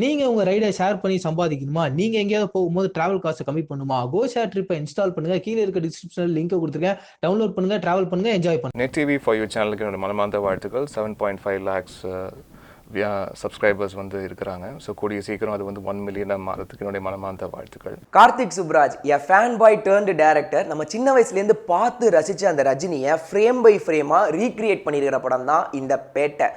நீங்க உங்க ரைடை ஷேர் பண்ணி சம்பாதிக்கணுமா? நீங்க எங்கேயாவது போகும்போது டிராவல் காஸ்ட் கம்மி பண்ணுமா? கோ ஷேர் ட்ரிப்பை இன்ஸ்டால் பண்ணுங்க. கீழே இருக்க டிஸ்கிரிப்ஷனில் லிங்க் கொடுத்துருக்கேன். டவுன்லோட் பண்ணுங்க, டிராவல் பண்ணுங்க, என்ஜாய் பண்ணுங்க. நெட் டிவி ஃபார் யூ சேனலுக்கு என்னோட மனமார்ந்த வாழ்த்துக்கள். 7.5 lakhs சப்ஸ்கிரைபர்ஸ் வந்து இருக்கிறாங்க. ஸோ கூடிய சீக்கிரம் அது வந்து 1 million மாறதுக்கு என்னுடைய மனமார்ந்த வாழ்த்துக்கள். Karthik Subbaraj a fan boy turned director. நம்ம சின்ன வயசுலேருந்து பார்த்து ரசித்த அந்த ரஜினியை ஃப்ரேம் பை ஃப்ரேமாக ரீக்ரியேட் பண்ணியிருக்கிற படம் தான் இந்த பேட்டை.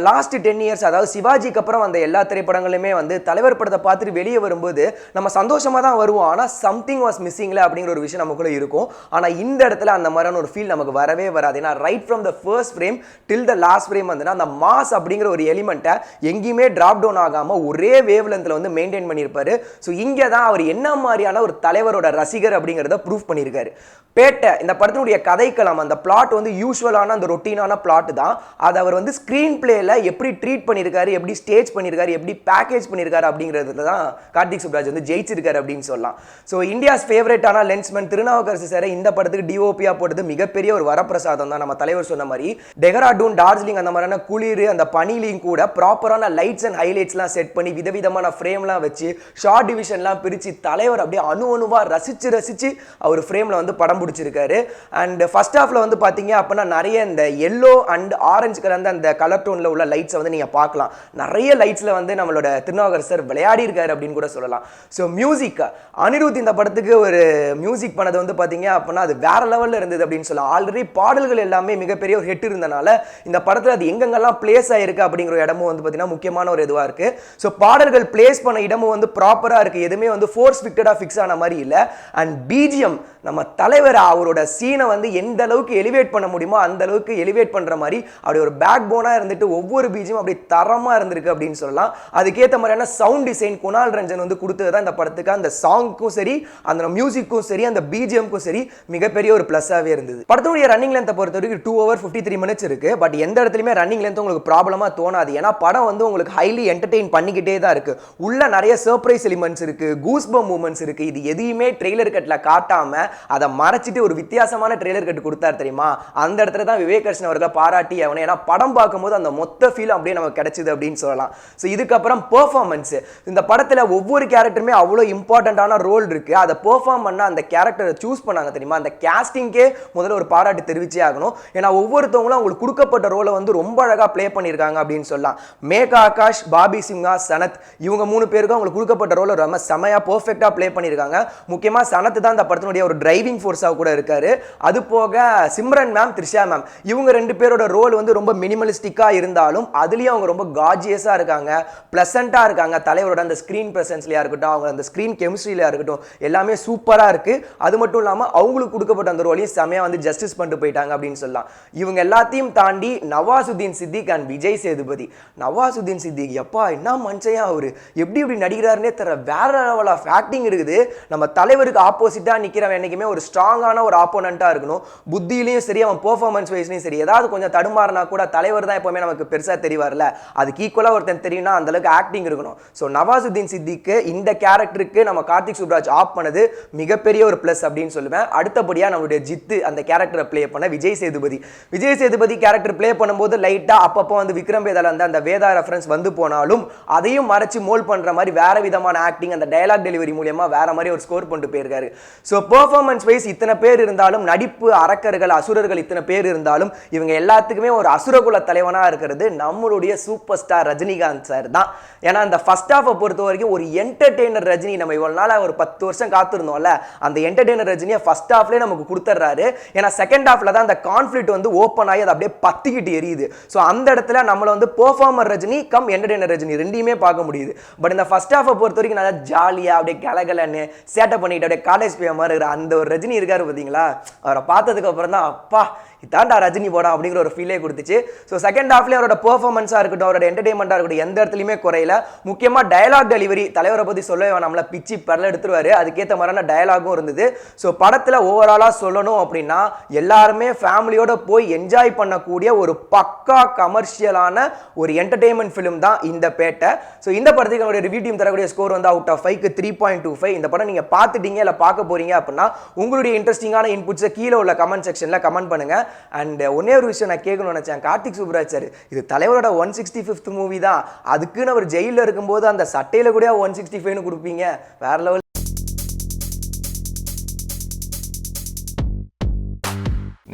லாஸ்ட் 10 years, அதாவது சிவாஜிக்கு அப்புறம் வந்த எல்லா திரைப்படங்களுமே வந்து தலைவர் படத்தை பார்த்துட்டு வெளியே வரும்போது நம்ம சந்தோஷமாக தான் வருவோம். ஆனால் சம்திங் வாஸ் மிஸ்ஸிங்ல அப்படிங்கிற ஒரு விஷயம் நமக்குள்ளே இருக்கும். ஆனால் இந்த இடத்துல அந்த மாதிரியான ஒரு ஃபீல் நமக்கு வரவே வராது. ஏன்னா right from the first frame till the last frame வந்துன்னா அந்த மாஸ் அப்படிங்கிற ஒரு எலிமெண்ட்டை எங்கேயுமே டிராப் டவுன் ஆகாமல் ஒரே வேவ் லென்த்தில் வந்து மெயின்டைன் பண்ணியிருப்பாரு. ஸோ இங்கே தான் அவர் என்ன மாதிரியான ஒரு தலைவரோட ரசிகர் அப்படிங்கிறத ப்ரூவ் பண்ணியிருக்காரு. பேட்டை இந்த படத்தினுடைய கதைக்களம், அந்த பிளாட் வந்து யூஸ்வலான அந்த ரொட்டீனான பிளாட் தான். அதை அவர் வந்து ஸ்க்ரீன் பிளேல எப்படி ட்ரீட் பண்ணியிருக்காரு, எப்படி ஸ்டேஜ் பண்ணியிருக்காரு, எப்படி பேக்கேஜ் பண்ணியிருக்காரு அப்படிங்கிறதுல தான் கார்த்திக் சுப்ராஜ் வந்து ஜெயிச்சிருக்காரு அப்படின்னு சொல்லலாம். ஸோ இந்தியாஸ் ஃபேவரட்டான லென்ஸ்மேன் திருநாவுக்கரசு சார் இந்த படத்துக்கு டிஓபியா போட்டது மிகப்பெரிய ஒரு வரப்பிரசாதம் தான். நம்ம தலைவர் சொன்ன மாதிரி டெஹ்ராடூன், டார்ஜிலிங் அந்த மாதிரியான குளிர், அந்த பனிலையும் கூட ப்ராப்பரான லைட்ஸ் அண்ட் ஹைலைட்ஸ்லாம் செட் பண்ணி விதவிதமான ஃப்ரேம்லாம் வச்சு ஷார்ட் டிவிஷன்லாம் பிரித்து தலைவர் அப்படியே அணுவாக ரசித்து அவர் ஃப்ரேமில் வந்து படம் பிடிச்சிருக்காரு. அண்ட் ஃபர்ஸ்ட் ஹாஃப்ல வந்து பார்த்தீங்க அப்படின்னா நிறைய இந்த எல்லோ அண்ட் ஆரஞ்சு கலந்த அந்த கலர் டோனில் உள்ள லைட்ஸை வந்து நீங்கள் பார்க்கலாம். நிறைய லைட்ஸில் வந்து நம்மளோட திருநாவுக்கரசு சார் விளையாடி இருக்காரு அப்படின்னு கூட சொல்லலாம். ஸோ மியூசிக் அனிருத் இந்த படத்துக்கு ஒரு மியூசிக் பண்ணது வந்து பார்த்தீங்க அப்படின்னா அது வேற லெவலில் இருந்தது அப்படின்னு சொல்லலாம். ஆல்ரெடி பாடல்கள் எல்லாமே மிகப்பெரிய ஒரு ஹிட் இருந்தனால இந்த படத்தில் அது எங்கெங்கெல்லாம் பிளேஸ் ஆயிருக்கு அப்படிங்கிற இடமும் வந்து பார்த்தீங்கன்னா முக்கியமான ஒரு இதுவாக இருக்கு. ஸோ பாடல்கள் பிளேஸ் பண்ண இடமும் வந்து ப்ராப்பராக இருக்கு. எதுவுமே வந்து ஃபோர்ஸ் ஃபிக்டடாக ஃபிக்ஸ் ஆன மாதிரி இல்லை. அண்ட் பிஜிஎம் நம்ம தலைவர் அவரோட சீனை வந்து எந்த அளவுக்கு எலிவேட் பண்ண முடியுமோ அந்த அளவுக்கு எலிவேட் பண்ற மாதிரி அப்படி ஒரு பேக் போனா இருந்துட்டு ஒவ்வொரு பீஜும் அப்படி தரமா இருந்திருக்கு அப்படின்னு சொல்லலாம். அதுக்கேற்ற மாதிரியான சவுண்ட் டிசைன் குணால் ரஞ்சன் வந்து கொடுத்ததுதான் இந்த படத்துக்கு அந்த சாங்க்கும் சரி, அந்த மியூசிக்கும் சரி, அந்த பிஜிஎம்க்கும் சரி மிகப்பெரிய ஒரு பிளஸ்ஸாவே இருந்தது. படத்துடைய ரன்னிங் லென்த்தை பொறுத்த வரைக்கும் 2 hours 53 minutes இருக்கு. பட் எந்த இடத்துலையுமே ரன்னிங் லென்த் உங்களுக்கு ப்ராப்ளமா தோணாது. ஏன்னா படம் வந்து உங்களுக்கு ஹைலி என்டர்டெயின் பண்ணிக்கிட்டே தான் இருக்கு. உள்ள நிறைய சர்ப்ரைஸ் எலிமெண்ட்ஸ் இருக்கு, கூஸ்பம் மூமெண்ட்ஸ் இருக்கு. இது எதையுமே ட்ரெய்லர் கட்ல காட்டாம அதை மறைச்சிட்டு ஒரு வித்தியாசமான ட்ரெய்லர் கட்டு கொடுத்தாரு தெரியுமா. அந்த இடத்துல தான் விவேக் கிருஷ்ணன் அவர்களை பாராட்டி அவனை, ஏன்னா படம் பார்க்கும்போது அந்த மொத்த ஃபீல் அப்படியே நமக்கு கிடைச்சது அப்படின்னு சொல்லலாம். ஸோ இதுக்கப்புறம் பெர்ஃபார்மன்ஸ், இந்த படத்தில் ஒவ்வொரு கேரக்டருமே அவ்வளோ இம்பார்ட்டண்டான ரோல் இருக்கு. அதை பெர்ஃபார்ம் பண்ண அந்த கேரக்டரை சூஸ் பண்ணாங்க தெரியுமா. அந்த கேஸ்டிங்கே முதல்ல ஒரு பாராட்டு தெரிவிச்சே ஆகணும். ஏன்னா ஒவ்வொருத்தவங்களும் அவங்களுக்கு கொடுக்கப்பட்ட ரோலை வந்து ரொம்ப அழகாக ப்ளே பண்ணியிருக்காங்க அப்படின்னு சொல்லலாம். மேகா ஆகாஷ், பாபி சிம்ஹா, சனத் இவங்க 3 பேருக்கும் அவங்களுக்கு கொடுக்கப்பட்ட ரோலை ரொம்ப செமையா பெர்ஃபெக்டாக ப்ளே பண்ணியிருக்காங்க. முக்கியமாக சனத் தான் இந்த படத்தினுடைய ஒரு டிரைவிங் ஃபோர்ஸாக கூட இருக்காரு. அது போக சிம்ரன் மேம், த்ரிஷா மேம் இவங்க 2 பேரோட ரோல் வந்து ரொம்ப மினிமலிஸ்டிக்கா இருந்தாலும் அதுலயும் அவங்க ரொம்ப கார்ஜியஸா இருக்காங்க, பிளசண்டா இருக்காங்க. தலைவரோட அந்த ஸ்கிரீன் பிரசன்ஸ்லயா இருக்கட்டும், அவங்க அந்த ஸ்கிரீன் கெமிஸ்ட்ரியில இருக்கட்டும், எல்லாமே சூப்பரா இருக்கு. அது மட்டும் இல்லாம அவங்களுக்கு கொடுக்கப்பட்ட அந்த ரோலையும் செமையா வந்து ஜஸ்டிஸ் பண்ணிட்டு போயிட்டாங்க அப்படின்னு சொல்லலாம். இவங்க எல்லாத்தையும் தாண்டி நவாசுதீன் சித்திக் அண்ட் விஜய் சேதுபதி. நவாசுதீன் சித்திக் எப்பா என்ன மனுஷன், அவரு எப்படி நடிக்கிறாருன்னே தெரியல. வேற லெவல் ஆஃப் ஆக்டிங் இருக்குது. நம்ம தலைவருக்கு ஆப்போசிட்டா நிக்கிறவன் என்னைக்குமே ஒரு ஸ்ட்ராங்கான ஒரு ஆப்போனண்டா இருக்கணும். புத்தியிலையும் சரி, அவன் பெர்ஃபார்மன்ஸ் வைஸ்லையும் சரி, ஏதாவது கொஞ்சம் தடுமாறினா கூட தலைவர் தான் எப்பவுமே நமக்கு பெருசா தெரிவார்ல, அதுக்கு ஈக்குவலா ஒருத்தன் தெரியும்னா அந்த அளவுக்கு ஆக்டிங் இருக்கணும். ஸோ நவாசுதீன் சித்திக்கு இந்த கேரக்டருக்கு நம்ம கார்த்திக் சுப்ராஜ் ஆப் பண்ணது மிகப்பெரிய ஒரு பிளஸ் அப்படின்னு சொல்லுவேன். அடுத்தபடியா நம்மளுடைய ஜித்து அந்த கேரக்டரை பிளே பண்ண விஜய் சேதுபதி. விஜய் சேதுபதி கேரக்டர் பிளே பண்ணும்போது லைட்டா அப்பப்போ வந்து விக்ரம் வேதால அந்த வேதா ரெஃபரன்ஸ் வந்து போனாலும் அதையும் மறைச்சு மோல்ட் பண்ற மாதிரி வேற விதமான ஆக்டிங், அந்த டயலாக் டெலிவரி மூலமா வேற மாதிரி ஒரு ஸ்கோர் பண்ணிட்டு போயிருக்காரு. ஸோ பெர்ஃபார்மன்ஸ் வைஸ் இத்தனை பேர் இருந்தாலும், நடிப்பு அரக்கர்கள் அசுரர்கள் இத்தனை பேர் இருந்தாலும், இவங்க எல்லாத்துக்குமே ஒரு அசுரகுல தலைவனா இருக்கிறது நம்மளுடைய சூப்பர் ஸ்டார் ரஜினிகாந்த் சார் தான். ஏன்னா அந்த ஃபர்ஸ்ட் ஹாஃபை பொறுத்த வரைக்கும் ஒரு என்டர்டெய்னர் ரஜினி, நம்ம இவ்வளவு நாள் ஒரு 10 வருஷம் காத்திருந்தோம்ல, அந்த என்டர்டெய்னர் ரஜினியை ஃபர்ஸ்ட் ஹாஃப்லேயே நமக்கு கொடுத்துட்றாரு. ஏன்னா செகண்ட் ஹாஃப்ல தான் அந்த கான்ஃபிளிக்ட் வந்து ஓப்பன் ஆகி அது அப்படியே பத்திக்கிட்டு எரியுது. ஸோ அந்த இடத்துல நம்மள வந்து performer Rajini come entertainer Rajini ரெண்டையுமே பார்க்க முடியுது. பட் இந்த ஃபர்ஸ்ட் ஹாஃபை பொறுத்த வரைக்கும் நல்லா ஜாலியா அப்படியே கலகலன்னு சேட்டை பண்ணிட்டு அப்படியே காலேஜ் போய் மாதிரி இருக்கிற அந்த ஒரு ரஜினி இருக்காரு பார்த்தீங்களா. அவரை பார்த்ததுக்கு அப்புறம் தான் அப்பா இதாண்டா ரஜினி போடா அப்படிங்கிற ஒரு ஃபீலே கொடுத்துச்சு. ஸோ செகண்ட் ஹாஃப்லேயே அவரோட பெர்ஃபார்மன்ஸாக இருக்கட்டும், அவரோட என்டர்டைன்மெண்ட்டாக இருக்கட்டும், எந்த இடத்துலையுமே குறையில. முக்கியமாக டயலாக் டெலிவரி தலைவரை பற்றி சொல்லவே நம்மளை பிச்சு பரல எடுத்துருவாரு. அதுக்கேற்ற மாதிரியான டயலாகும் இருந்தது. ஸோ படத்தில் ஓவராலாக சொல்லணும் அப்படின்னா எல்லாருமே ஃபேமிலியோட போய் என்ஜாய் பண்ணக்கூடிய ஒரு பக்கா கமர்ஷியலான ஒரு என்டர்டைன்மெண்ட் ஃபிலிம் தான் இந்த பேட்டை. ஸோ இந்த படத்துக்கு நம்மளுடைய ரிவ்யூ டீம் தரக்கூடிய ஸ்கோர் வந்து அவுட் ஆஃப் 5க்கு 3.25. இந்த படம் நீங்கள் பார்த்துட்டீங்க இல்லை பார்க்க போறீங்க அப்படின்னா உங்களுடைய இன்ட்ரெஸ்டிங்கான இன்புட்ஸை கீழே உள்ள கமெண்ட் செக்ஷனில் கமெண்ட் பண்ணுங்க. அண்ட் ஒன்னே ஒரு விஷயம் நான் கேட்கணும்னு நினச்சேன், கார்த்திக் சுப்ராஜ் சார் இது தலைவரோட 165th மூவி தான், அதுக்குன்னு அவர் ஜெயிலில் இருக்கும்போது அந்த சட்டையில் கூட 165ன்னு கொடுப்பீங்க, வேற level.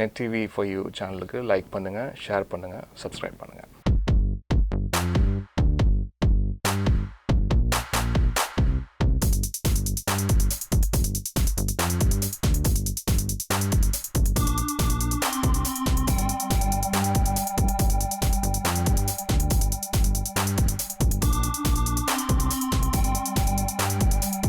Net TV for you சேனலுக்கு லைக் பண்ணுங்கள், ஷேர் பண்ணுங்கள், சப்ஸ்கிரைப் பண்ணுங்கள்.